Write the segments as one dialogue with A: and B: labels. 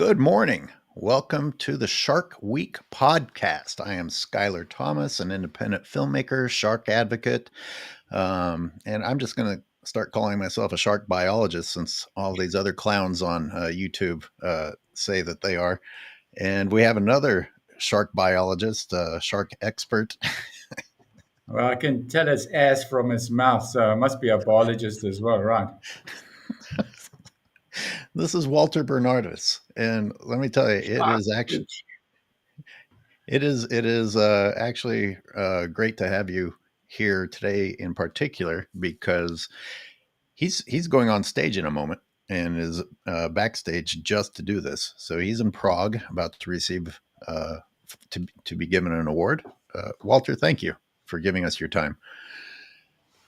A: Good morning. Welcome to the Shark Week podcast. I am Skylar Thomas, an independent filmmaker, shark advocate, and I'm just going to start calling myself a shark biologist since all these other clowns on YouTube say that they are. And we have another shark biologist, shark expert.
B: Well, I can tell his ass from his mouth, so it must be a biologist as well, right?
A: This is Walter Bernardus, and let me tell you, it is actually great to have you here today in particular because he's going on stage in a moment and is backstage just to do this. So he's in Prague, about to receive to be given an award. Walter, thank you for giving us your time.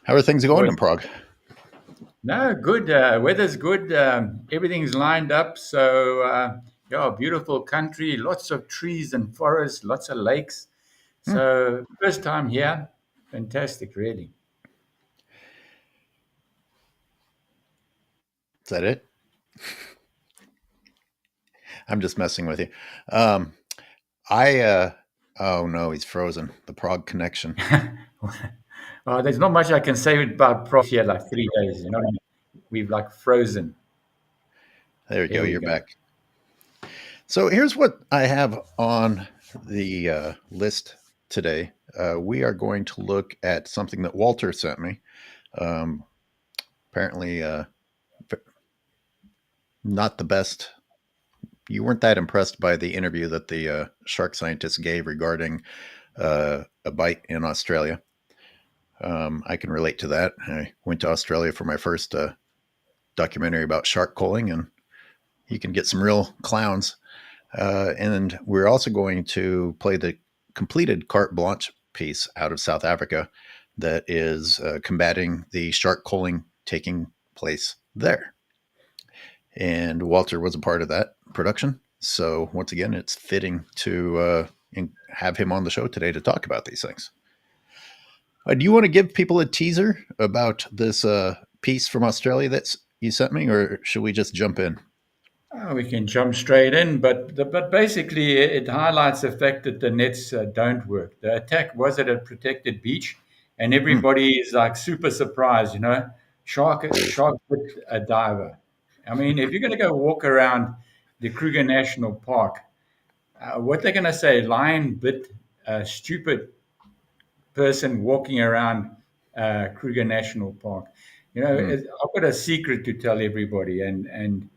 A: How are things going
B: Good.
A: in Prague?
B: No, good. Weather's good. Everything's lined up. So, yeah, beautiful country, lots of trees and forests, lots of lakes.
A: Hmm,
B: So, first time here. Fantastic, really.
A: is that it? I'm just messing with you. Um, I oh no, he's frozen. The Prague connection.
B: There's not much I can say about prof here, like 3 days. We've like frozen.
A: There you go.
B: There we
A: You're
B: go.
A: back. So here's what I have on the list today. We are going to look at something that Walter sent me. Um, apparently, not the best. You weren't that impressed by the interview that the shark scientist gave regarding a bite in Australia. I can relate to that. I went to Australia for my first documentary about shark culling, and you can get some real clowns. And we're also going to play the completed carte blanche piece out of South Africa that is combating the shark culling taking place there. And Walter was a part of that production. So, once again, it's fitting to have him on the show today to talk about these things. Do you want to give people a teaser about this piece from Australia that you sent me, or should we just jump in?
B: We can jump straight in, but basically it highlights the fact that the nets don't work. The attack was at a protected beach, and
A: Hmm.
B: everybody is like super surprised. Shark bit a diver. I mean, if you're going to go walk around the Kruger National Park, what they're going to say? Lion bit a stupid person walking around Kruger National Park.
A: Hmm.
B: I've got a secret to tell everybody, and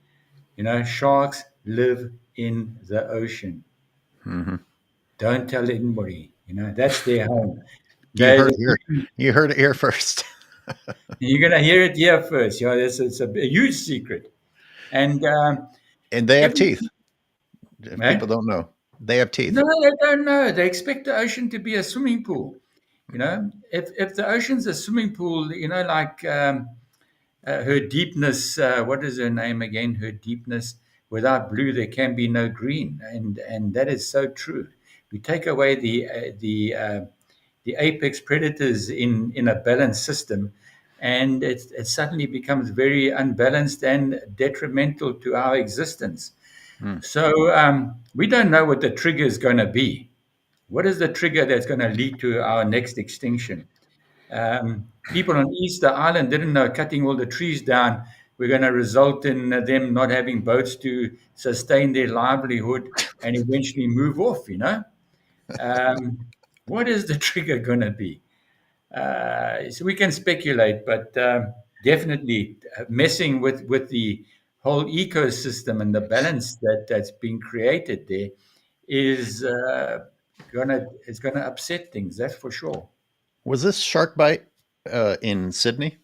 B: sharks live in the ocean.
A: Hmm.
B: Don't tell anybody. That's their home.
A: You
B: They,
A: heard it here. You heard it here first.
B: you're gonna hear it here first. It's a huge secret. And
A: And they have
B: every
A: teeth. If people
B: eh?
A: don't know, they have teeth.
B: No, they don't know. They expect the ocean to be a swimming pool. If the ocean's a swimming pool, like her deepness. What is her name again? Her deepness. Without blue, there can be no green, and that is so true. We take away the apex predators in a balanced system, and it suddenly becomes very unbalanced and detrimental to our existence.
A: Hmm.
B: So we don't know what the trigger is going to be. What is the trigger that's going to lead to our next extinction? People on Easter Island didn't know cutting all the trees down were going to result in them not having boats to sustain their livelihood and eventually move off. Um, what is the trigger going to be? So we can speculate, but definitely messing with the whole ecosystem and the balance that's being created there is gonna upset things. That's for sure.
A: Was this shark bite in Sydney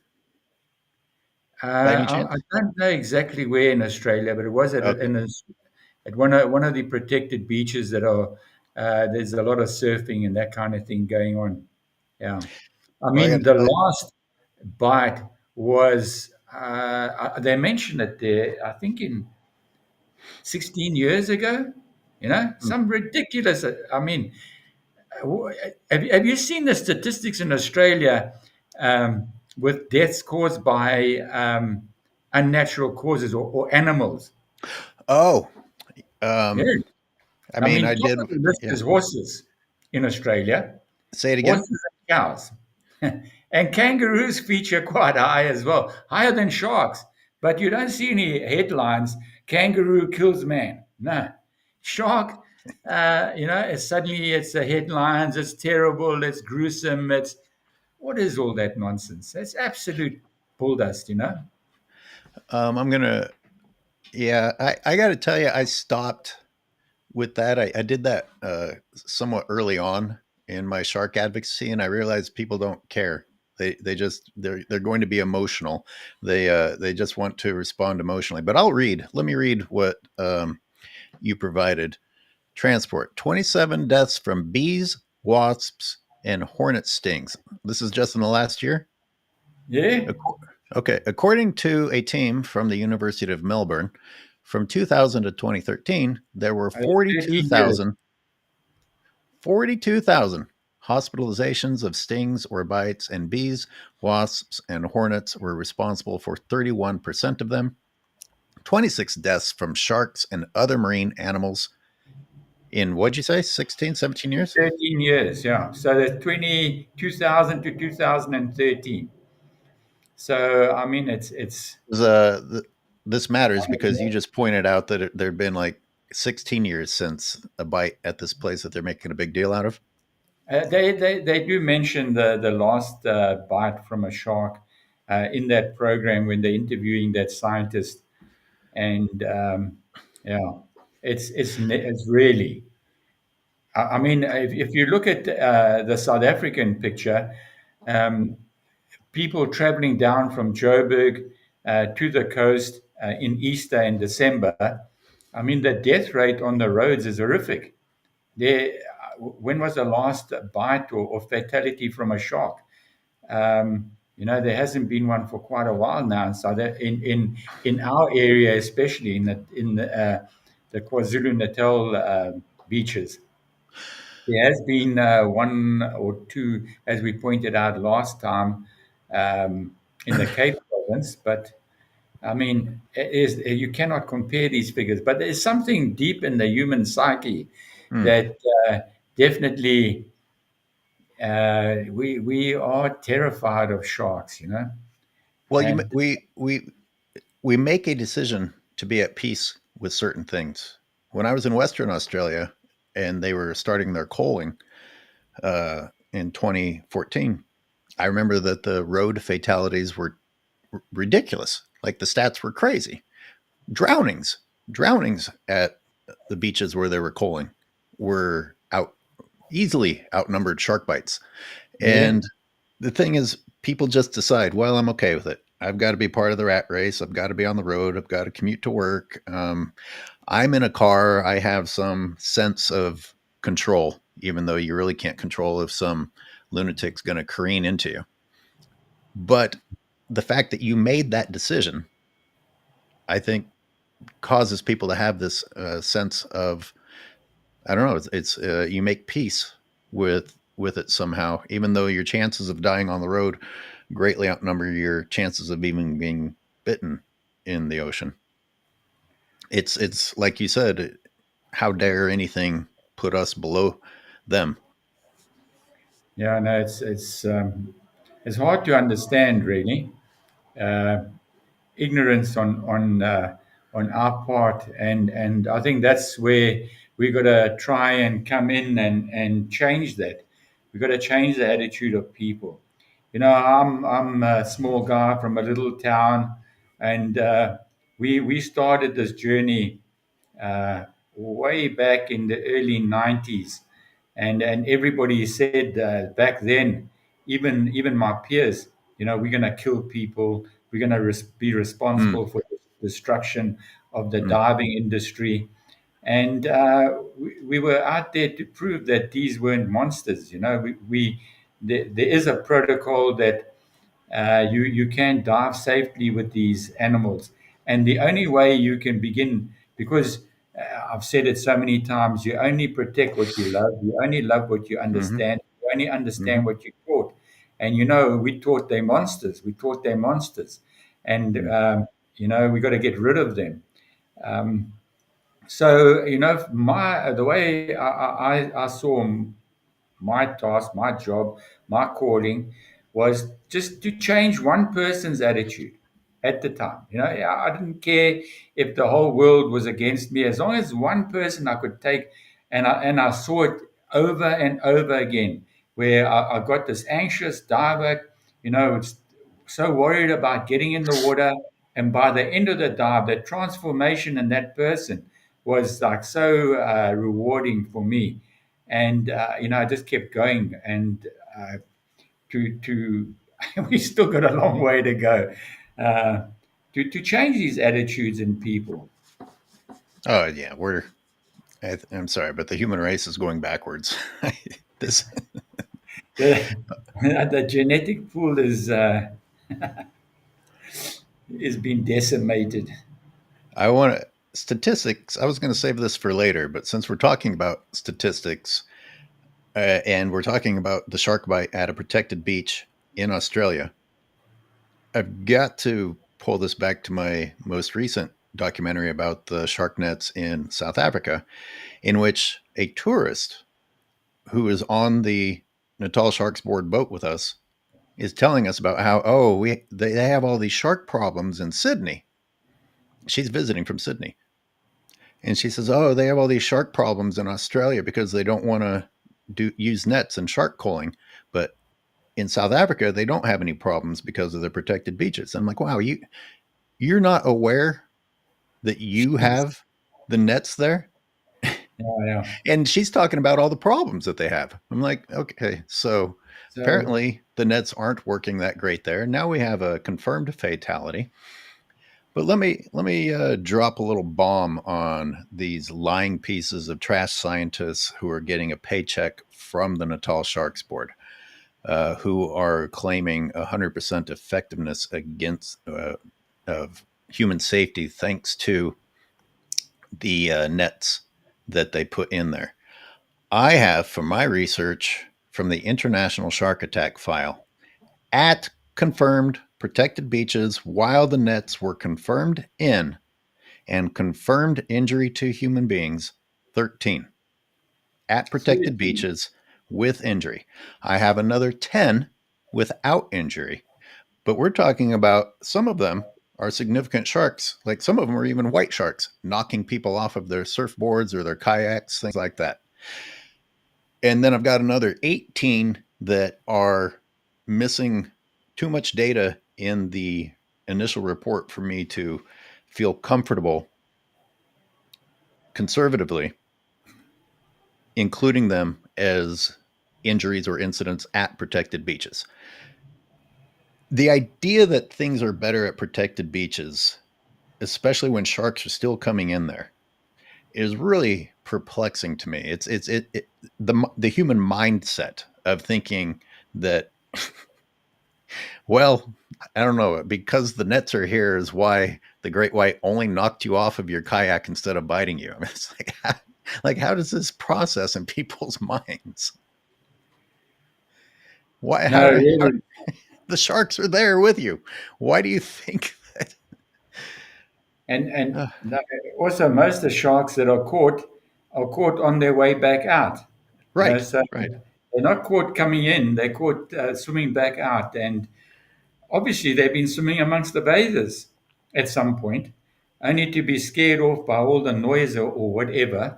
A: by any
B: I
A: chance?
B: don't know exactly where in Australia, but it was
A: Okay.
B: at one of the protected beaches that are. There's a lot of surfing and that kind of thing going on. Yeah, I
A: Well,
B: mean the last bite was. They mentioned it there. I think in 16 years ago. Some ridiculous. I mean, have you seen the statistics in Australia with deaths caused by unnatural causes or animals?
A: oh, Um,
B: Yeah.
A: I
B: I
A: mean,
B: mean,
A: I
B: top
A: did.
B: of the list
A: Yeah.
B: is horses in Australia,
A: Say it again.
B: horses and cows. And kangaroos feature quite high as well, higher than sharks. But you don't see any headlines, kangaroo kills man. No. Shark, suddenly it's the headlines, it's terrible, it's gruesome, it's what is all that nonsense? It's absolute bull dust, you know?
A: I'm gonna. Yeah, I got to tell you, I stopped with that. I did that somewhat early on in my shark advocacy, and I realized people don't care. They're going to be emotional. They just want to respond emotionally. But I'll read. Let me read what you provided. Transport: 27 deaths from bees, wasps, and hornet stings. This is just in the last year.
B: Yeah?
A: Okay, according to a team from the University of Melbourne, from 2000 to 2013, there were
B: 13 years.
A: 42,000 hospitalizations of stings or bites, and bees, wasps, and hornets were responsible for 31% of them. 26 deaths from sharks and other marine animals in, what'd you say, 16, 17 years?
B: 13 years, yeah. So that's 2000 to 2013. So, I mean, it's
A: This matters because you just pointed out that there had been like 16 years since a bite at this place that they're making a big deal out of.
B: they do mention the last bite from a shark in that program when they're interviewing that scientist, and yeah, it's really. I mean, if you look at the South African picture, um, people traveling down from Joburg to the coast in Easter and December, I mean, the death rate on the roads is horrific. There, when was the last bite or fatality from a shark? There hasn't been one for quite a while now. So that in our area, especially the KwaZulu Natal beaches, there has been one or two, as we pointed out last time, in the Cape Province. But I mean, you cannot compare these figures. But there's something deep in the human psyche
A: Hmm.
B: that definitely we are terrified of sharks, you know.
A: Well,
B: And
A: we make a decision to be at peace with certain things. When I was in Western Australia and they were starting their coaling in 2014, I remember that the road fatalities were ridiculous. Like the stats were crazy. Drownings, drownings at the beaches where they were coaling were easily outnumbered shark bites.
B: yeah,
A: And the thing is, people just decide, well, I'm okay with it. I've got to be part of the rat race. I've got to be on the road. I've got to commute to work. I'm in a car. I have some sense of control, even though you really can't control if some lunatic's going to careen into you. But the fact that you made that decision, I think, causes people to have this sense of, I don't know. It's you make peace with it somehow, even though your chances of dying on the road greatly outnumber your chances of even being bitten in the ocean. It's like you said, how dare anything put us below them?
B: yeah, no, it's hard to understand really. Uh, Ignorance on our part, and I think that's where we got to try and come in and change that. We got to change the attitude of people. You know, I'm a small guy from a little town, and we started this journey way back in the early 90s. And everybody said back then, even my peers, we're going to kill people. We're going to be
A: Mm,
B: responsible for the destruction of the
A: mm,
B: diving industry. And we were out there to prove that these weren't monsters. There is a protocol that you can dive safely with these animals. And the only way you can begin, because I've said it so many times, you only protect what you love, you only love what you
A: mm-hmm,
B: understand, you only understand
A: mm-hmm,
B: what you taught. And, we taught them monsters, we taught them monsters. And,
A: mm,
B: we got to get rid of them. Um, So my the way I saw my task, my job, my calling was just to change one person's attitude at the time. I didn't care if the whole world was against me, as long as one person I could take, and I saw it over and over again, where I got this anxious diver, it's so worried about getting in the water, and by the end of the dive, that transformation in that person was like so rewarding for me. And I just kept going, and to we still got a long way to go uh, to change these attitudes in people.
A: Oh yeah, I'm sorry, but the human race is going backwards. this
B: The, the genetic pool is being decimated.
A: I want to statistics. I was going to save this for later, but since we're talking about statistics and we're talking about the shark bite at a protected beach in Australia, I've got to pull this back to my most recent documentary about the shark nets in South Africa, in which a tourist who is on the Natal Sharks board boat with us is telling us about how they have all these shark problems in Sydney. She's visiting from Sydney, and she says, "Oh, they have all these shark problems in Australia because they don't want to use nets and shark culling, but in South Africa they don't have any problems because of the protected beaches." I'm like, "Wow, you're not aware that you have the nets there?"
B: Yeah, yeah.
A: And she's talking about all the problems that they have. I'm like, "Okay, so
B: So
A: apparently the nets aren't working that great there. Now we have a confirmed fatality." But let me drop a little bomb on these lying pieces of trash scientists who are getting a paycheck from the Natal Sharks Board, who are claiming 100% effectiveness against of human safety thanks to the nets that they put in there. I have, from my research from the International Shark Attack file, at confirmed protected beaches while the nets were confirmed in and confirmed injury to human beings, 13 at protected
B: seriously,
A: beaches with injury. I have another 10 without injury, but we're talking about some of them are significant sharks. Like some of them are even white sharks, knocking people off of their surfboards or their kayaks, things like that. And then I've got another 18 that are missing too much data in the initial report for me to feel comfortable conservatively including them as injuries or incidents at protected beaches. The idea that things are better at protected beaches, especially when sharks are still coming in there, is really perplexing to me. It's the human mindset of thinking that, well, I don't know, because the nets are here is why the great white only knocked you off of your kayak instead of biting you. I mean, it's like how does this process in people's minds? Why?
B: no,
A: How
B: really.
A: the sharks are there with you? Why do you think that?
B: And no, also, most of the sharks that are caught on their way back out.
A: Right,
B: So
A: right.
B: they're not caught coming in; they're caught swimming back out. And obviously, they've been swimming amongst the bathers at some point, only to be scared off by all the noise or whatever,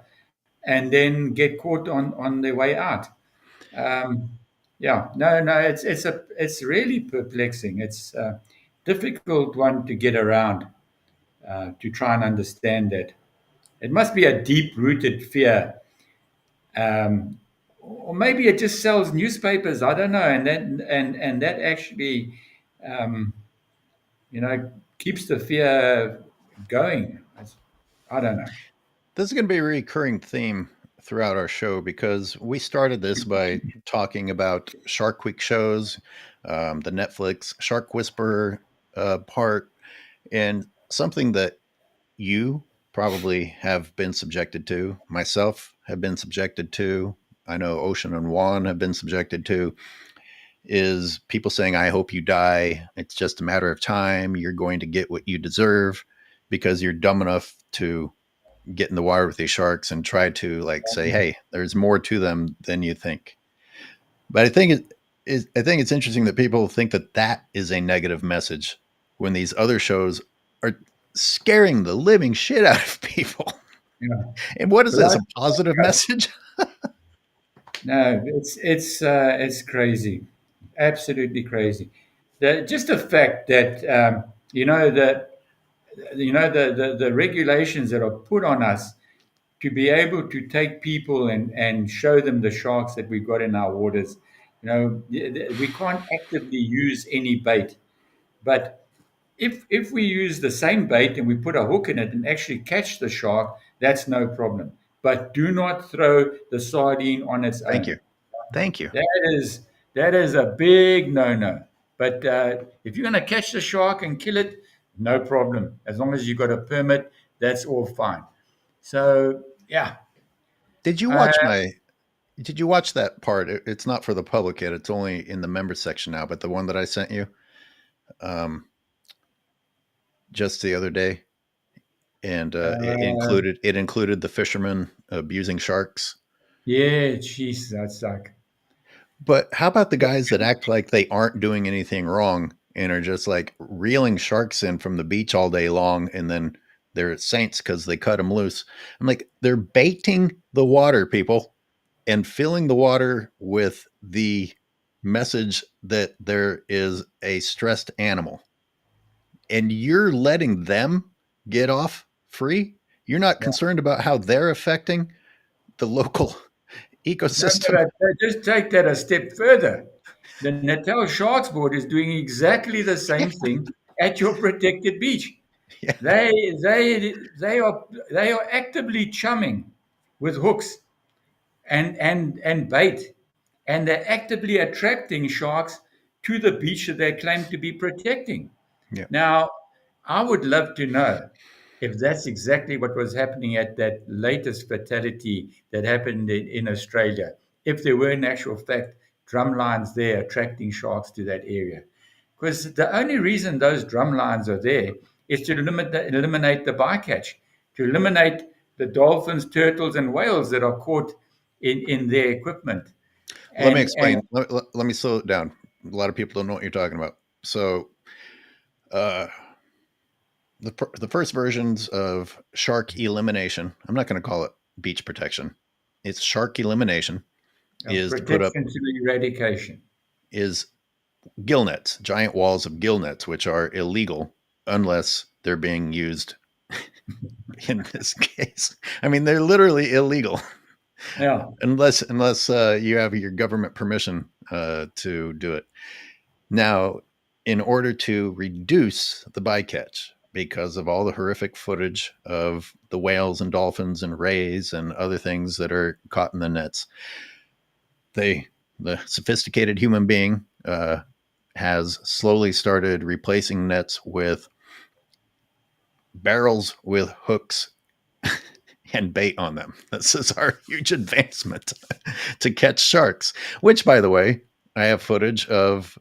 B: and then get caught on their way out. Um, yeah, no, it's really perplexing. It's a difficult one to get around, to try and understand that. It must be a deep rooted fear. Um, or maybe it just sells newspapers. I don't know, and that actually, um, keeps the fear going. I don't know.
A: This is going to be a recurring theme throughout our show because we started this by talking about Shark Week shows, the Netflix Shark Whisperer part, and something that you probably have been subjected to, myself have been subjected to, I know Ocean and Juan have been subjected to, is people saying, I hope you die. It's just a matter of time. You're going to get what you deserve because you're dumb enough to get in the water with these sharks and try to like say, hey, there's more to them than you think. But I think it's interesting that people think that that is a negative message when these other shows are scaring the living shit out of people.
B: Yeah.
A: And what is this?
B: Blood.
A: A positive message?
B: No, it's crazy, absolutely crazy. Just the fact that the regulations that are put on us to be able to take people and show them the sharks that we've got in our waters. We can't actively use any bait, but if we use the same bait and we put a hook in it and actually catch the shark, that's no problem. But do not throw the sardine on its
A: Thank
B: own.
A: you. Thank you.
B: That is that is a big no-no. But if you're going to catch the shark and kill it, no problem. As long as you've got a permit, that's all fine. So yeah,
A: Did you
B: uh,
A: watch my did you watch that part? It's not for the public yet. It's only in the member section now, but the one that I sent you um, just the other day, and
B: uh,
A: it included the fishermen abusing sharks.
B: yeah, jeez, that's like
A: But how about the guys that act like they aren't doing anything wrong and are just like reeling sharks in from the beach all day long, and then they're saints because they cut them loose? I'm like, they're baiting the water, people, and filling the water with the message that there is a stressed animal, and you're letting them get off free. You're not
B: yeah.
A: concerned about how they're affecting the local
B: No, but
A: ecosystem.
B: just take that a step further. The Natal Sharks Board is doing exactly the same thing at your protected beach.
A: Yeah,
B: They they are actively chumming with hooks and bait, and they're actively attracting sharks to the beach that they claim to be protecting.
A: yeah.
B: Now, I would love to know if that's exactly what was happening at that latest fatality that happened in Australia. If there were, in actual fact, drum lines there attracting sharks to that area. Because the only reason those drum lines are there is to eliminate the bycatch, to eliminate the dolphins, turtles, and whales that are caught in their equipment.
A: Let me
B: And
A: explain. Let me slow it down. A lot of people don't know what you're talking about. So, uh, the first versions of shark elimination, I'm not going to call it beach protection. It's shark elimination is to put up
B: protection to eradication.
A: is gill nets, giant walls of gill nets, which are illegal unless they're being used in this case. I mean, they're literally illegal
B: Yeah,
A: unless you have your government permission to do it. Now, in order to reduce the bycatch, because of all the horrific footage of the whales and dolphins and rays and other things that are caught in the nets, the sophisticated human being has slowly started replacing nets with barrels with hooks and bait on them. This is our huge advancement to catch sharks, which, by the way, I have footage of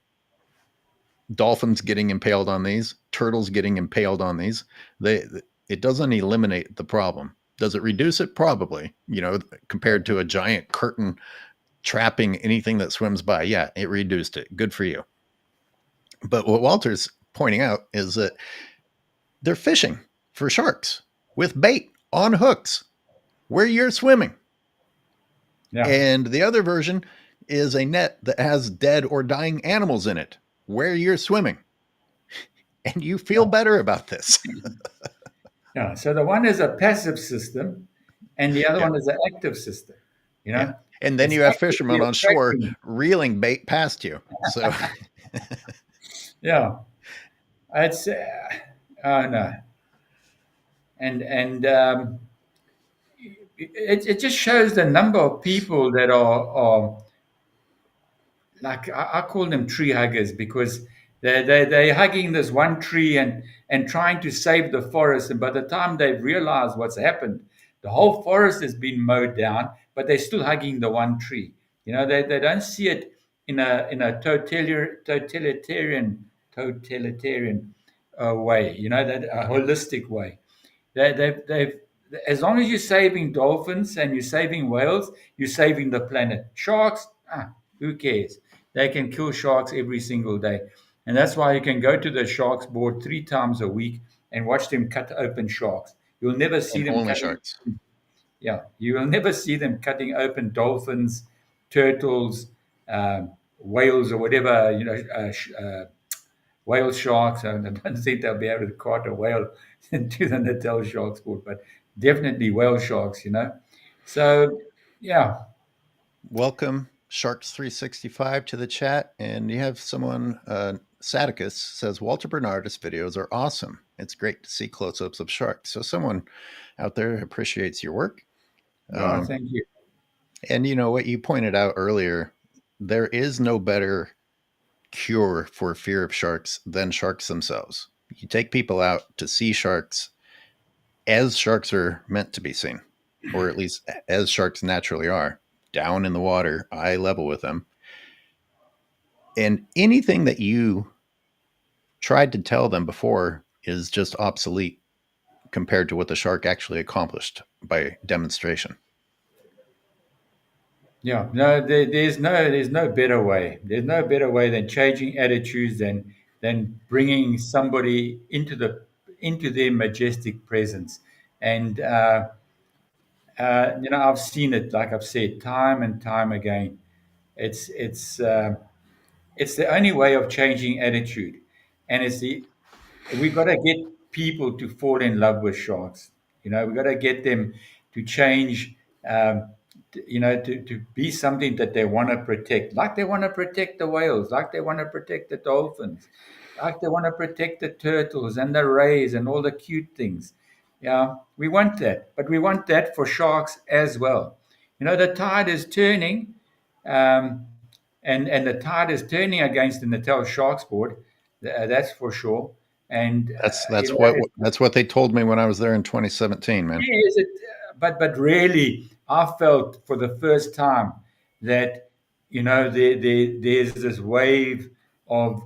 A: dolphins getting impaled on these, turtles getting impaled on these. They it doesn't eliminate the problem. Does it reduce it? Probably. Compared to a giant curtain trapping anything that swims by. Yeah, it reduced it. Good for you. But what Walter's pointing out is that they're fishing for sharks with bait on hooks where you're swimming.
B: yeah,
A: And the other version is a net that has dead or dying animals in it where you're swimming. And you feel
B: yeah,
A: better about this.
B: yeah. So the one is a passive system, and the other
A: Yeah.
B: one is an active system. You
A: Yeah.
B: know,
A: And then
B: it's
A: you have
B: actively
A: fishermen on shore
B: attracting.
A: reeling bait past you. So,
B: Yeah, it's oh no, and it just shows the number of people that are like I call them tree huggers because they're hugging this one tree and trying to save the forest. And by the time they've realized what's happened, the whole forest has been mowed down, but they're still hugging the one tree. They don't see it in a totalitarian way. That a holistic way. They as long as you're saving dolphins and you're saving whales, you're saving the planet. Sharks, who cares? They can kill sharks every single day. And that's why you can go to the sharks board 3 times a week and watch them cut open sharks. You'll never see
A: And
B: them
A: only
B: cutting,
A: sharks.
B: yeah, you will never see them cutting open dolphins, turtles, whales, or whatever, whale sharks. I don't think they'll be able to caught a whale into the Natal shark sport, but definitely whale sharks. So, yeah,
A: Welcome, Sharks365, to the chat. And you have someone, Saticus says, Walter Bernardus videos are awesome. It's great to see close ups of sharks. So, someone out there appreciates your work.
B: yeah,
A: Um,
B: thank you.
A: and you know what you pointed out earlier, there is no better cure for fear of sharks than sharks themselves. You take people out to see sharks as sharks are meant to be seen, or at least as sharks naturally are, down in the water, eye level with them. And anything that you tried to tell them before is just obsolete compared to what the shark actually accomplished by demonstration.
B: Yeah, no, there's no better way. There's no better way than changing attitudes than bringing somebody into their majestic presence. And I've seen it, like I've said, time and time again. It's the only way of changing attitude, and we've got to get people to fall in love with sharks. We've got to get them to change, to be something that they want to protect, like they want to protect the whales, like they want to protect the dolphins, like they want to protect the turtles and the rays and all the cute things. Yeah, we want that, but we want that for sharks as well. The tide is turning, um, and the tide is turning against the Natal Sharks board. That's for sure. And
A: That's that's what that's what they told me when I was there in 2017, man.
B: yes, but really, I felt for the first time that there's this wave of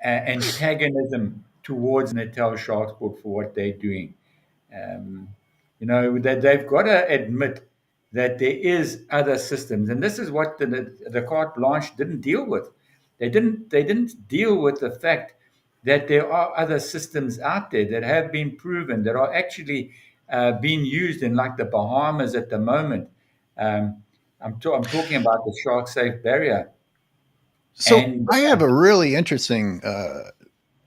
B: antagonism towards Natal Sharks board for what they're doing. Um, that they've got to admit that there is other systems, and this is what the carte blanche didn't deal with. They didn't deal with the fact that there are other systems out there that have been proven, that are actually being used in, like, the Bahamas at the moment. I'm talking about the shark safe barrier,
A: So
B: and
A: I have a really interesting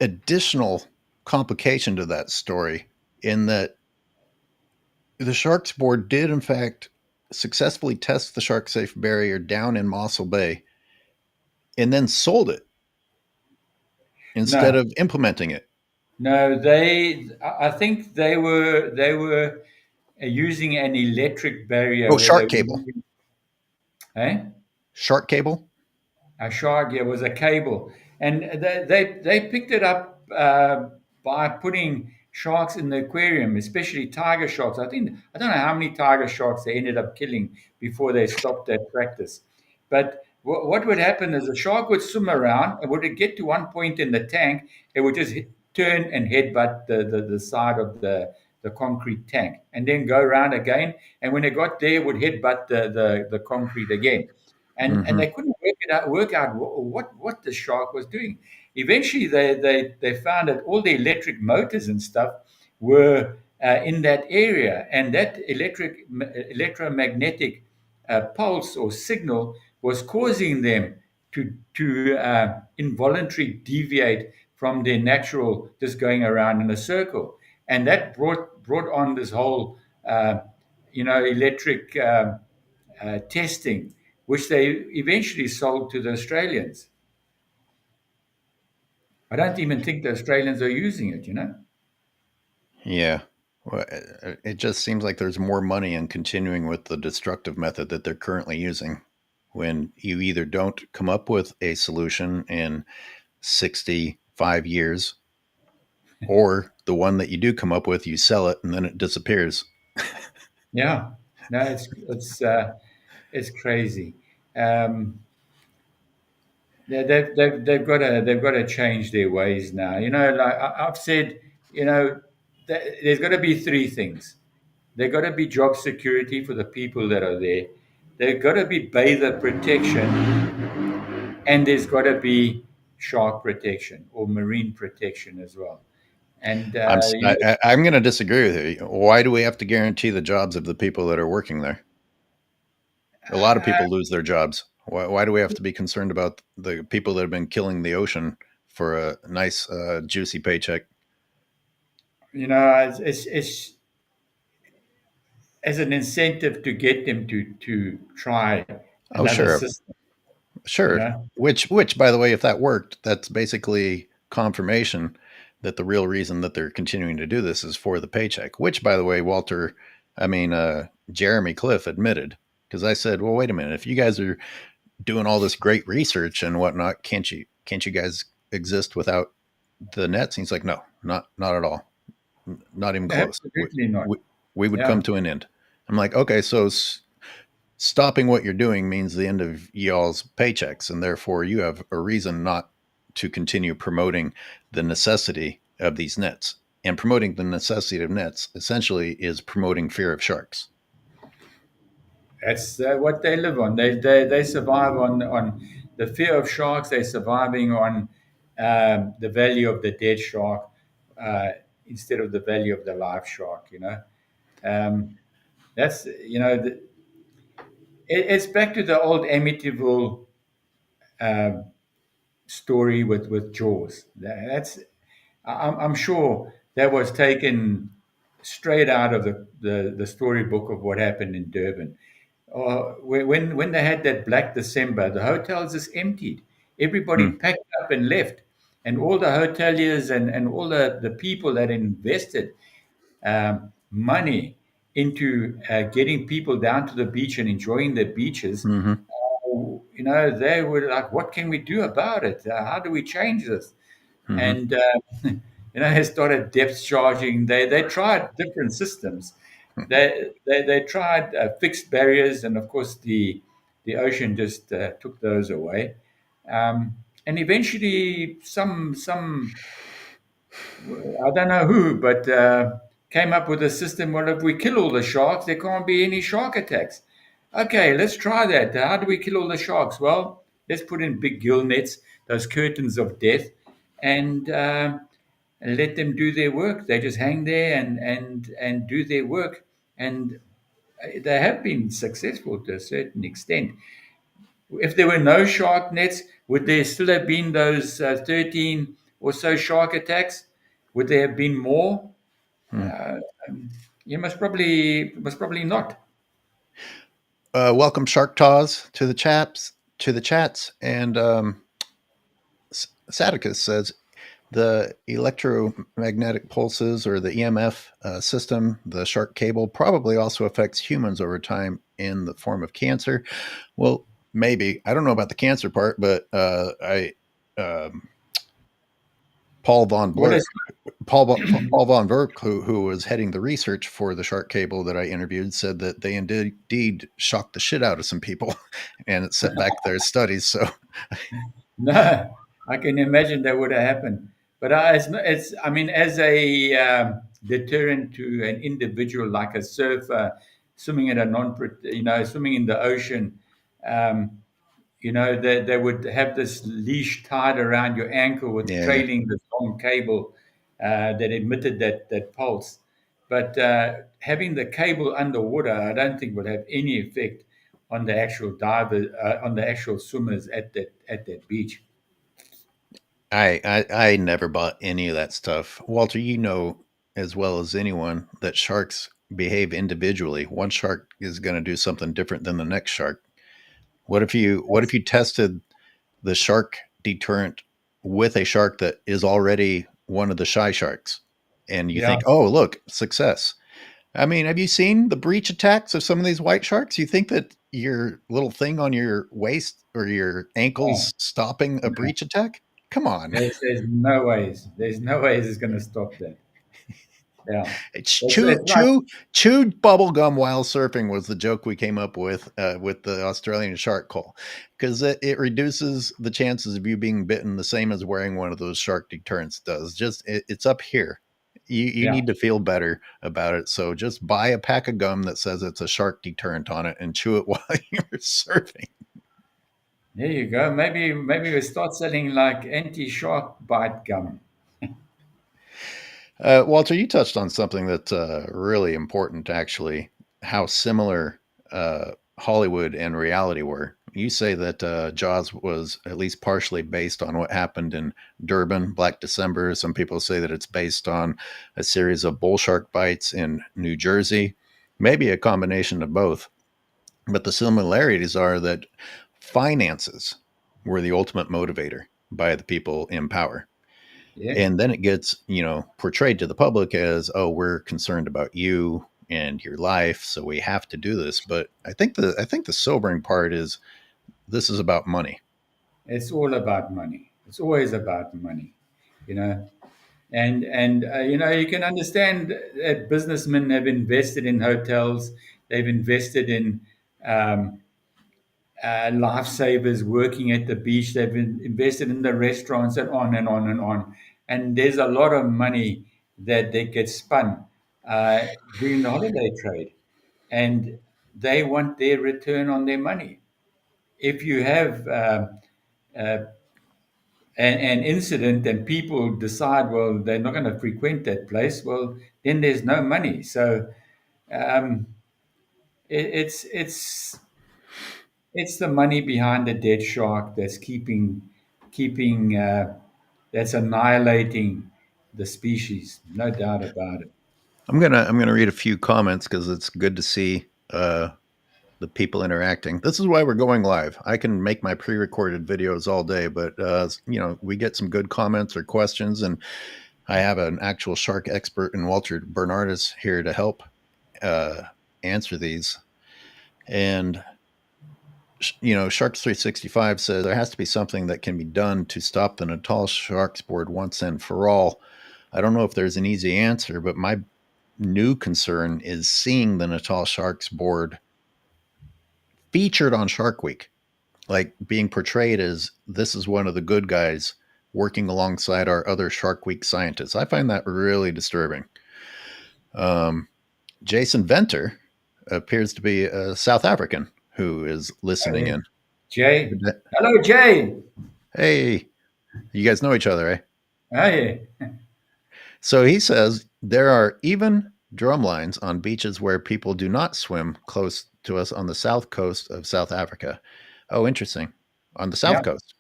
A: additional complication to that story in that the Sharks board did, in fact, successfully test the shark safe barrier down in Mossel Bay and then sold it instead
B: no,
A: of implementing it.
B: no, I think they were using an electric barrier
A: Oh,
B: where they
A: shark
B: were
A: cable.
B: using, eh?
A: Shark cable?
B: A shark, yeah, was a cable, and they picked it up by putting sharks in the aquarium, especially tiger sharks. I don't know how many tiger sharks they ended up killing before they stopped that practice. But what would happen is a shark would swim around, and would it get to one point in the tank, it would just turn and headbutt the side of the concrete tank, and then go around again. And when it got there, it would headbutt the concrete again, and
A: Mm-hmm.
B: they couldn't work out what the shark was doing. Eventually, they found that all the electric motors and stuff were in that area, and that electromagnetic pulse or signal was causing them to involuntarily deviate from their natural, just going around in a circle, and that brought on this whole electric testing, which they eventually sold to the Australians. I don't even think the Australians are using it.
A: Yeah. Well, it just seems like there's more money in continuing with the destructive method that they're currently using when you either don't come up with a solution in 65 years or the one that you do come up with, you sell it and then it disappears.
B: Yeah, no, it's crazy. Um, they've got to change their ways now. Like I've said, you know, there's got to be three things. There's got to be job security for the people that are there. There's got to be bather protection, and there's got to be shark protection or marine protection as well. And
A: I'm going to disagree with you. Why do we have to guarantee the jobs of the people that are working there? A lot of
B: uh,
A: people lose their jobs. Why do we have to be concerned about the people that have been killing the ocean for a nice, juicy paycheck?
B: it's as an incentive to get them to try
A: Oh,
B: another
A: sure,
B: system. You
A: sure.
B: know,
A: Which, by the way, if that worked, that's basically confirmation that the real reason that they're continuing to do this is for the paycheck. Which, by the way, Walter, I mean, Jeremy Cliff admitted, because I said, well, wait a minute, if you guys are doing all this great research and whatnot, can't you guys exist without the nets? And he's like, no, not at all, not even close.
B: absolutely not.
A: We would come
B: Yeah.
A: to an end. I'm like, okay, so stopping what you're doing means the end of y'all's paychecks, and therefore you have a reason not to continue promoting the necessity of these nets. And promoting the necessity of nets essentially is promoting fear of sharks.
B: That's what they live on. They survive on the fear of sharks. They're surviving on the value of the dead shark uh, instead of the value of the live shark. Um, that's it's back to the old Amityville um story with Jaws. I'm sure that was taken straight out of the storybook of what happened in Durban. When they had that Black December, the hotels just emptied. Everybody
A: Hmm.
B: packed up and left. And all the hoteliers and all the people that invested money into getting people down to the beach and enjoying the beaches,
A: Mm-hmm.
B: they were like, what can we do about it? How do we change this?
A: Mm-hmm.
B: And they started depth charging. They tried different systems. They tried fixed barriers, and of course the ocean just took those away. And eventually, some I don't know who, but came up with a system. Well, if we kill all the sharks, there can't be any shark attacks. Okay, let's try that. How do we kill all the sharks? Well, let's put in big gill nets, those curtains of death, and let them do their work. They just hang there and do their work, and they have been successful to a certain extent. If there were no shark nets, would there still have been those 13 or so shark attacks? Would there have been more?
A: Hmm.
B: Uh, you must probably not.
A: Welcome Shark Taws to the chats, and Saticus says the electromagnetic pulses or the EMF system, the shark cable, probably also affects humans over time in the form of cancer. Well, maybe I don't know about the cancer part, but I Paul von
B: What
A: Blur,
B: is
A: Paul von Verk, who was heading the research for the shark cable that I interviewed, said that they indeed shocked the shit out of some people, and it set back their studies. So,
B: no? I can imagine that would have happened, but it's I mean, as a deterrent to an individual like a surfer swimming at a non, swimming in the ocean. Um, they would have this leash tied around your ankle with
A: yeah,
B: trailing this long cable that emitted that pulse. But having the cable underwater, I don't think would have any effect on the actual on the actual swimmers at that beach.
A: I never bought any of that stuff. Walter, you know as well as anyone that sharks behave individually. One shark is going to do something different than the next shark. What if you tested the shark deterrent with a shark that is already one of the shy sharks, and you
B: Yeah,
A: think, oh, look, success. I mean, have you seen the breach attacks of some of these white sharks? You think that your little thing on your waist or your
B: no,
A: ankles stopping a
B: no.
A: breach attack? Come on.
B: There's no ways. There's no ways it's going to stop that. Yeah,
A: It's
B: it's like
A: chewed bubble gum while surfing was the joke we came up with the Australian shark call, because it reduces the chances of you being bitten the same as wearing one of those shark deterrents does. Just it's up here. You
B: Yeah,
A: need to feel better about it. So just buy a pack of gum that says it's a shark deterrent on it and chew it while you're surfing.
B: there you go. Maybe we start selling like anti-shark bite gum.
A: Walter, you touched on something that's really important, actually, how similar Hollywood and reality were. You say that Jaws was at least partially based on what happened in Durban, Black December. Some people say that it's based on a series of bull shark bites in New Jersey, maybe a combination of both. But the similarities are that finances were the ultimate motivator by the people in power.
B: Yeah,
A: And then it gets, portrayed to the public as, oh, we're concerned about you and your life, so we have to do this. But I think the sobering part is this is about money.
B: it's all about money. It's always about money, you know. And you know, you can understand that businessmen have invested in hotels, they've invested in um, lifesavers working at the beach, they've invested in the restaurants, and on and on and on. And there's a lot of money that gets spun uh, during the holiday trade, and they want their return on their money. If you have uh, an incident and people decide, well, they're not going to frequent that place, well, then there's no money. So um, it's it's the money behind the dead shark that's keeping that's annihilating the species, no doubt about it.
A: I'm gonna read a few comments because it's good to see the people interacting. This is why we're going live. I can make my pre-recorded videos all day, but we get some good comments or questions, and I have an actual shark expert in Walter Bernardus here to help uh, answer these. And Sharks 365 says there has to be something that can be done to stop the Natal Sharks board once and for all. I don't know if there's an easy answer, but my new concern is seeing the Natal Sharks board featured on Shark Week, like being portrayed as this is one of the good guys working alongside our other Shark Week scientists. I find that really disturbing. Um, Jason Venter appears to be a South African who is
B: Oh,
A: listening
B: yeah.
A: in.
B: Jay, hello, Jay.
A: Hey, you guys know each other, eh?
B: Oh, yeah.
A: So he says there are even drum lines on beaches where people do not swim close to us on the south coast of South Africa. Oh, interesting. On the south
B: Yeah,
A: coast.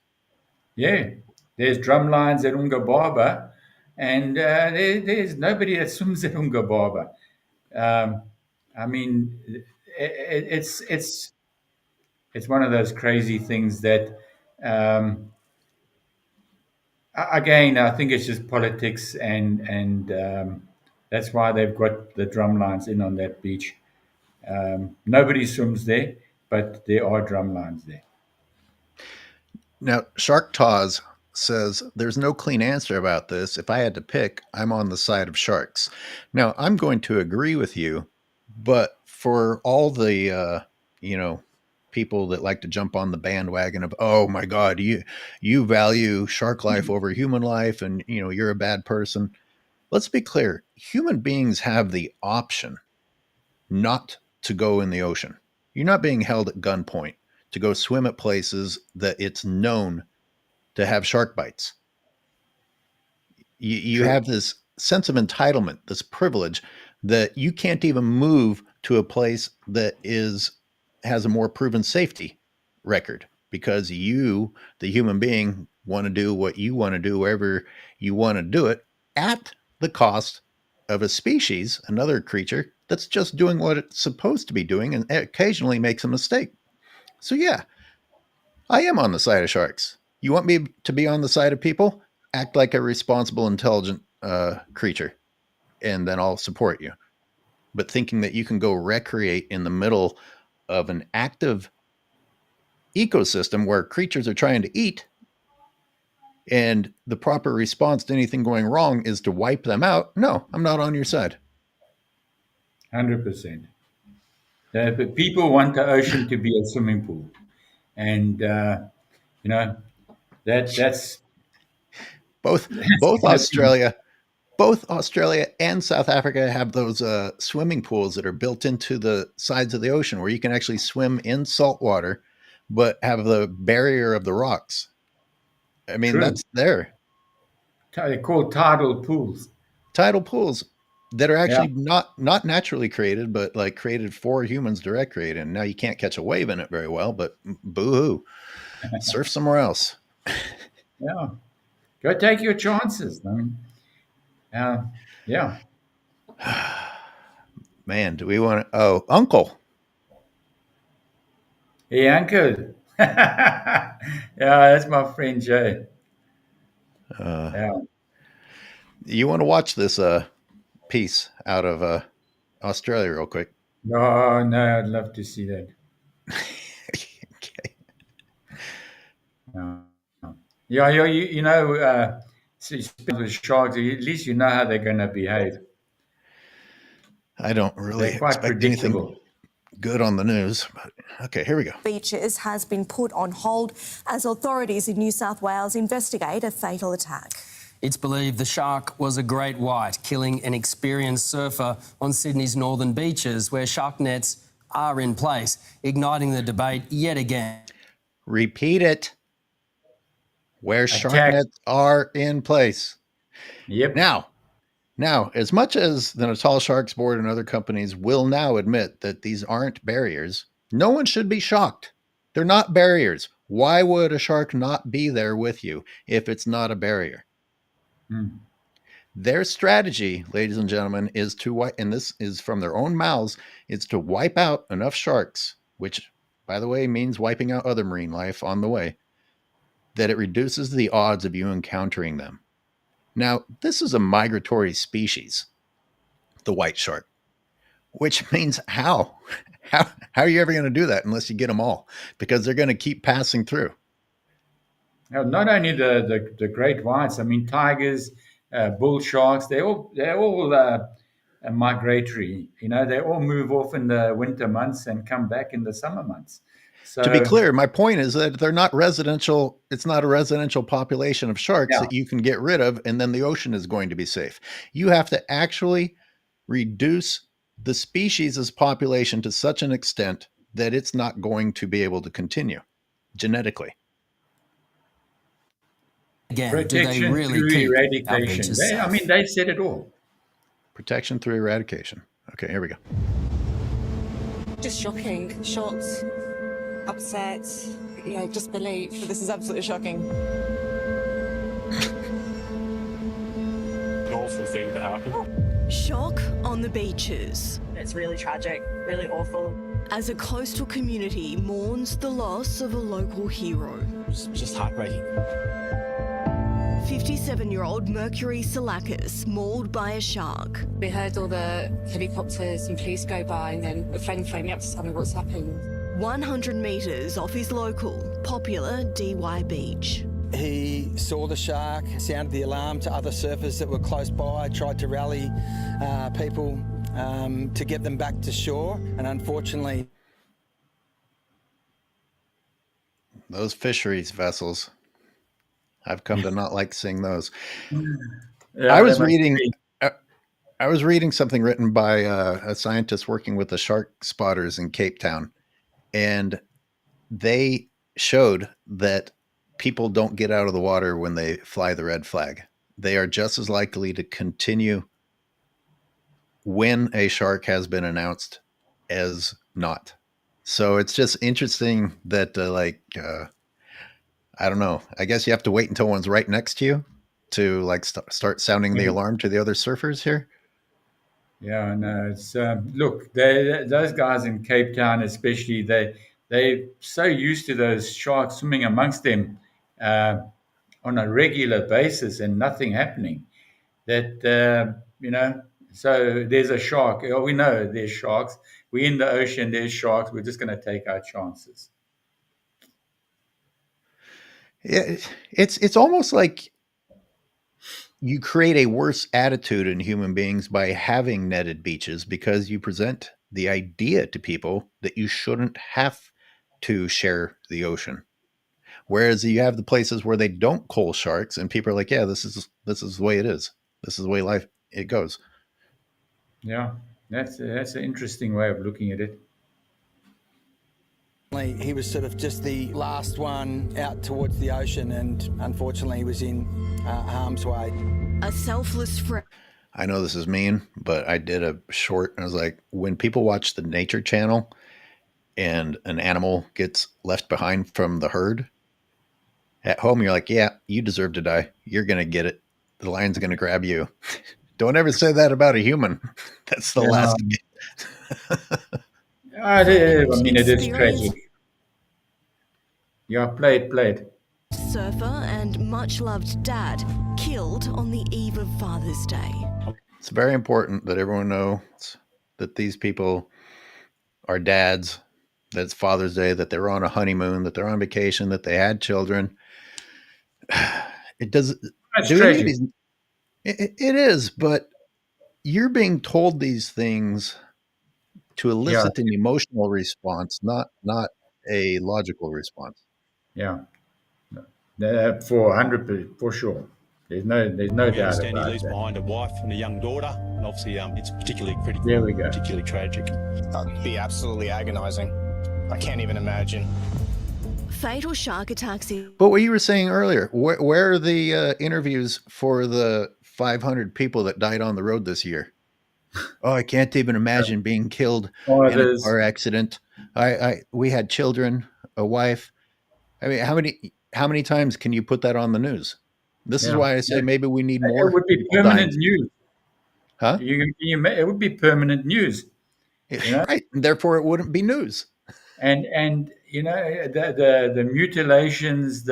B: yeah. There's drum lines at Ungababa, and there's nobody that swims at Ungababa. Um, I mean, it's one of those crazy things that, um, again, I think it's just politics, and that's why they've got the drum lines in on that beach. Nobody swims there, but there are drum lines there.
A: Now, Shark Taz says there's no clean answer about this. If I had to pick, I'm on the side of sharks. Now, I'm going to agree with you, but for all the you know people that like to jump on the bandwagon of oh my god, you value shark life over human life and you're a bad person. Let's be clear. Human beings have the option not to go in the ocean. You're not being held at gunpoint to go swim at places that it's known to have shark bites. You
B: True.
A: have this sense of entitlement, this privilege that you can't even move to a place that is has a more proven safety record because you, the human being, want to do what you want to do wherever you want to do it at the cost of a species, another creature that's just doing what it's supposed to be doing and occasionally makes a mistake. So yeah, I am on the side of sharks. You want me to be on the side of people? Act like a responsible, intelligent creature, and then I'll support you. But thinking that you can go recreate in the middle of an active ecosystem where creatures are trying to eat, and the proper response to anything going wrong is to wipe them out, no, I'm not on your side.
B: 100%. But people want the ocean to be a swimming pool, and you know that's
A: Both
B: that's
A: both
B: going to be
A: Australia both Australia and South Africa have those swimming pools that are built into the sides of the ocean where you can actually swim in salt water, but have the barrier of the rocks. I mean,
B: True.
A: that's there.
B: They're called tidal pools.
A: Tidal pools that are
B: Yeah.
A: actually not naturally created, but like created for humans to recreate. And now you can't catch a wave in it very well, but boo hoo, surf somewhere else.
B: Yeah. Go take your chances. I mean, uh, yeah.
A: Man, do we want to? Oh, Uncle,
B: Hey, uncle. Yeah, that's my friend Jay.
A: uh,
B: Yeah.
A: you want to watch this piece out of Australia real quick?
B: No, no, I'd love to see that.
A: Okay.
B: Yeah, yeah, yeah you know, so you speak with sharks, at least you know how they're going to behave.
A: I don't really
B: They're quite
A: expect anything
B: predictable.
A: good on the news, but okay, here we go.
C: Beaches has been put on hold as authorities in New South Wales investigate a fatal attack.
D: It's believed the shark was a great white, killing an experienced surfer on Sydney's northern beaches where shark nets are in place, igniting the debate yet again.
A: Repeat it. Where shark
B: Attack.
A: nets are in place.
B: Yep.
A: Now, as much as the Natal Sharks Board and other companies will now admit that these aren't barriers, no one should be shocked. They're not barriers. Why would a shark not be there with you if it's not a barrier?
B: Hmm.
A: Their strategy, ladies and gentlemen, is to wipe, and this is from their own mouths, is to wipe out enough sharks, which, by the way, means wiping out other marine life on the way, that it reduces the odds of you encountering them. Now, this is a migratory species, the white shark, which means how? How are you ever going to do that unless you get them all? Because they're going to keep passing through.
B: Now, not only the great whites, I mean, tigers, bull sharks, they're all migratory. You know, they all move off in the winter months and come back in the summer months.
A: To be
B: So,
A: clear, my point is that they're not residential. It's not a residential population of sharks
B: yeah,
A: that you can get rid of, and then the ocean is going to be safe. You have to actually reduce the species' population to such an extent that it's not going to be able to continue genetically.
D: Again, do they
B: protection
D: really
B: through
D: keep our
B: eradication.
D: beaches
B: I mean,
D: safe?
B: they said it all.
A: Protection through eradication. Okay, here we go.
E: Just shocking, shocked, upset, disbelief.
F: This is absolutely shocking.
G: An awful thing to happen.
C: Shock on the beaches
F: It's really tragic, really awful.
C: as a coastal community mourns the loss of a local hero.
G: It's just heartbreaking.
C: 57-year-old Mercury Salakis mauled by a shark.
E: We heard all the helicopters and police go by, and then a friend phoned me up to tell me what's happened.
C: 100 metres off his local, popular DY beach.
H: He saw the shark, sounded the alarm to other surfers that were close by, tried to rally people to get them back to shore, and unfortunately...
A: Those fisheries vessels, I've come to not like seeing those.
B: Yeah,
A: I was
B: they must
A: reading
B: be.
A: I was reading something written by a scientist working with the shark spotters in Cape Town, and they showed that people don't get out of the water when they fly the red flag. They are just as likely to continue when a shark has been announced as not. So it's just interesting that, I don't know. I guess you have to wait until one's right next to you to like start sounding the alarm to the other surfers here.
B: Yeah, no, it's look, those guys in Cape Town, especially, they're so used to those sharks swimming amongst them uh, on a regular basis and nothing happening. That so there's a shark. Oh, we know there's sharks. We're in the ocean. There's sharks. We're just going to take our chances.
A: It's almost like you create a worse attitude in human beings by having netted beaches because you present the idea to people that you shouldn't have to share the ocean. Whereas you have the places where they don't cull sharks and people are like, yeah, this is the way it is. This is the way life it goes.
B: Yeah, that's an interesting way of looking at it.
H: He was sort of just the last one out towards the ocean, and unfortunately he was in harm's way.
C: A selfless friend.
A: I know this is mean, but I did a short and I was like, when people watch the Nature Channel and an animal gets left behind from the herd, at home you're like, yeah, you deserve to die. You're going to get it. The lion's going to grab you. Don't ever say that about a human. That's the last.
B: I mean, it is tragic. Yeah, played.
C: Surfer and much-loved dad killed on the eve of Father's Day.
A: It's very important that everyone knows that these people are dads, that it's Father's Day, that they're on a honeymoon, that they're on vacation, that they had children. It does.
B: That's tragic.
A: It is, but you're being told these things to elicit an emotional response, not a logical response.
B: Yeah, 400% for sure. There's no
G: We
B: doubt
G: understand
B: about
G: he leaves
B: that.
G: behind a wife and a young daughter, and obviously it's particularly critical,
B: There we go.
G: particularly tragic.
I: That'd be absolutely agonizing. I can't even imagine.
C: Fatal shark attacks in...
A: But what you were saying earlier, where are the interviews for the 500 people that died on the road this year? Oh, I can't even imagine being killed in a car accident. We had children, a wife. I mean, how many times can you put that on the news? This is why I say maybe we need more.
B: It would be permanent news.
A: Huh?
B: It would be permanent news. You know?
A: Right. And therefore, it wouldn't be news.
B: And you know, the mutilations,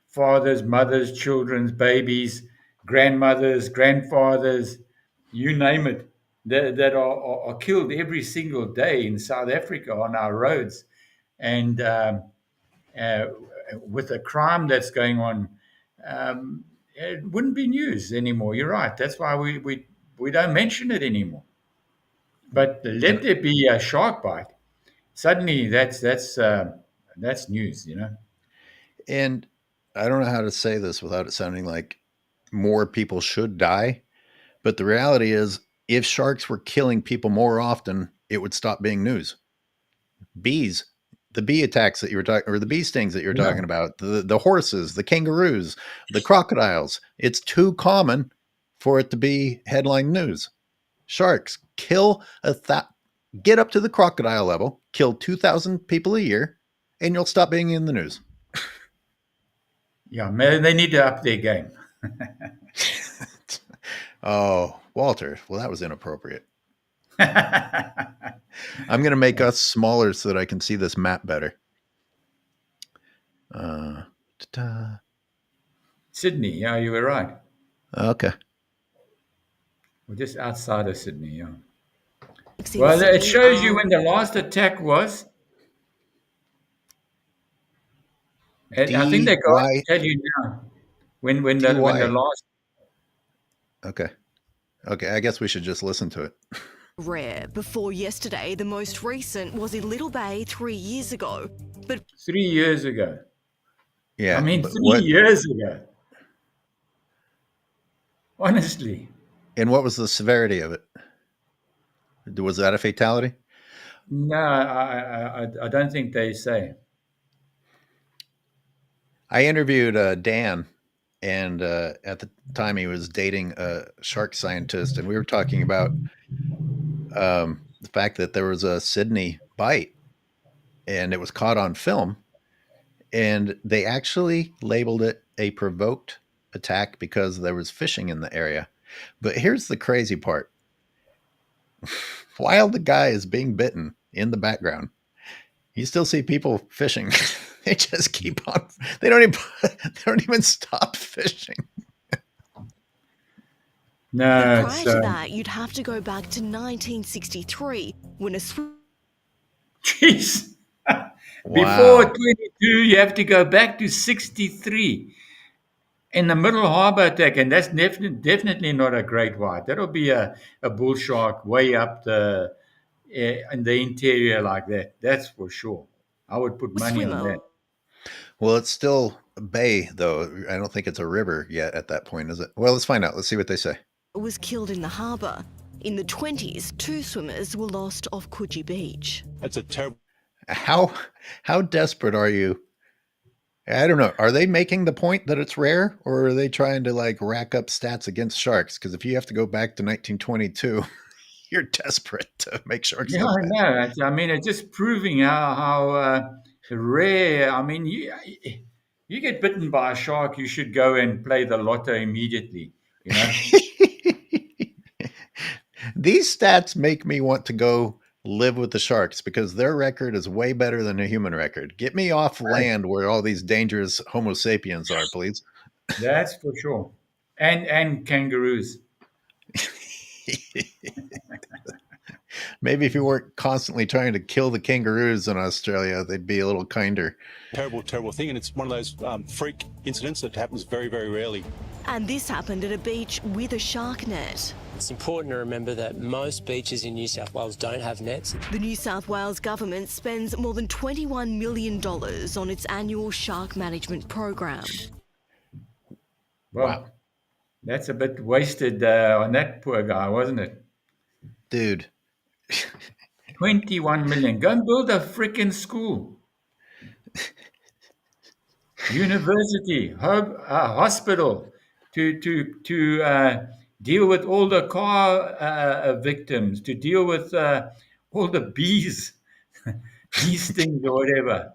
B: fathers, mothers, children's, babies, grandmothers, grandfathers, you name it, that are killed every single day in South Africa on our roads. And with the crime that's going on, it wouldn't be news anymore. You're right. That's why we don't mention it anymore. But let there be a shark bite. Suddenly, that's news. You know.
A: And I don't know how to say this without it sounding like more people should die. But the reality is, if sharks were killing people more often, it would stop being news. Bees, the bee attacks that you were talking, or the bee stings that you're talking about, the horses, the kangaroos, the crocodiles. It's too common for it to be headline news. Sharks kill get up to the crocodile level, kill 2,000 people a year, and you'll stop being in the news.
B: Yeah, man, they need to up their game.
A: Oh, Walter. Well, that was inappropriate. I'm going to make us smaller so that I can see this map better.
B: Sydney, yeah, you were right.
A: Okay.
B: We're just outside of Sydney, yeah. Well, it shows you when the last attack was. And I think they got to tell you now when the last.
A: Okay. I guess we should just listen to it.
C: Rare. Before yesterday, the most recent was in Little Bay 3 years ago. But
B: 3 years ago.
A: Yeah.
B: I mean, 3 years ago. Honestly.
A: And what was the severity of it? Was that a fatality?
B: No, I don't think they say.
A: I interviewed Dan, and at the time he was dating a shark scientist, and we were talking about the fact that there was a Sydney bite, and it was caught on film, and they actually labeled it a provoked attack because there was fishing in the area. But here's the crazy part. While the guy is being bitten in the background, you still see people fishing. They just keep on. They don't even stop fishing.
B: No.
C: Prior to that, you'd have to go back to 1963 when a
B: Jeez. Before 22, you have to go back to 63 in the Middle Harbour attack, and that's definitely not a great white. That'll be a bull shark way up in the interior like that. That's for sure. I would put money on that.
A: Well, it's still a bay, though. I don't think it's a river yet at that point, is it? Well, let's find out. Let's see what they say.
C: Was killed in the harbour. In the 20s, 2 swimmers were lost off Coogee Beach.
G: It's a terrible.
A: How desperate are you? I don't know. Are they making the point that it's rare, or are they trying to like rack up stats against sharks? Because if you have to go back to 1922, you're desperate to make sharks
B: Yeah,
A: look
B: I
A: bad.
B: know. I mean, it's just proving how rare. I mean, you get bitten by a shark, you should go and play the lotto immediately. You know.
A: These stats make me want to go live with the sharks because their record is way better than a human record. Get me off land where all these dangerous Homo sapiens are, please.
B: That's for sure. And kangaroos.
A: Maybe if you weren't constantly trying to kill the kangaroos in Australia, they'd be a little kinder.
G: Terrible, terrible thing. And it's one of those freak incidents that happens very, very rarely.
C: And this happened at a beach with a shark net.
J: It's important to remember that most beaches in New South Wales don't have nets.
C: The New South Wales government spends more than $21 million on its annual shark management program.
B: Well,
A: Wow.
B: That's a bit wasted on that poor guy, wasn't it?
A: Dude.
B: 21 million. Go and build a freaking school. University, hospital to deal with all the car victims, to deal with all the bees, bee stings or whatever.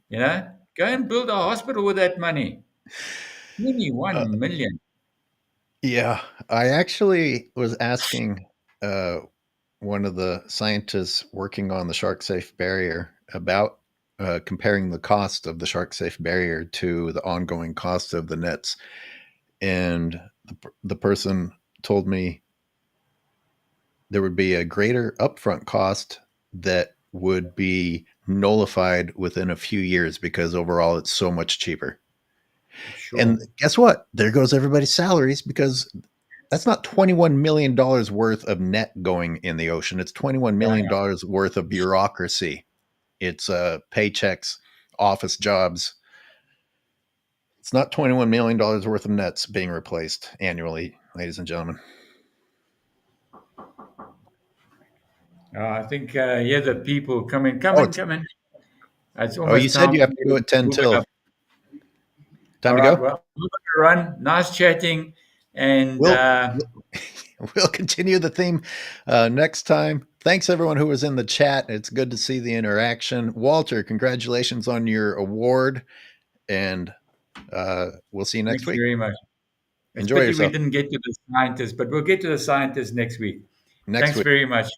B: You know, go and build a hospital with that money. 21 million.
A: Yeah, I actually was asking one of the scientists working on the shark safe barrier about comparing the cost of the shark safe barrier to the ongoing cost of the nets. And the person told me there would be a greater upfront cost that would be nullified within a few years because overall it's so much cheaper.
B: Sure.
A: And guess what? There goes everybody's salaries because that's not $21 million worth of net going in the ocean. It's $21 million worth of bureaucracy. It's paychecks, office jobs. It's not $21 million worth of nets being replaced annually, ladies and gentlemen.
B: I think yeah, the people come in. It's
A: Oh,
B: almost
A: you said
B: time
A: you have to go at 10
B: move it
A: till.
B: up.
A: Time
B: All
A: to
B: right,
A: go?
B: well, I'm going to run. Nice chatting, and
A: We'll continue the theme next time. Thanks, everyone who was in the chat. It's good to see the interaction. Walter, congratulations on your award, and we'll see you next
B: thank
A: week.
B: you very much. It's
A: Enjoy
B: pity
A: yourself.
B: we didn't get to the scientists, but we'll get to the scientists next week.
A: Next
B: Thanks
A: week.
B: very much.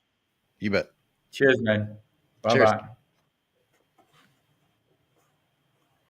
A: You bet.
B: Cheers, man.
A: Cheers.
B: Bye-bye.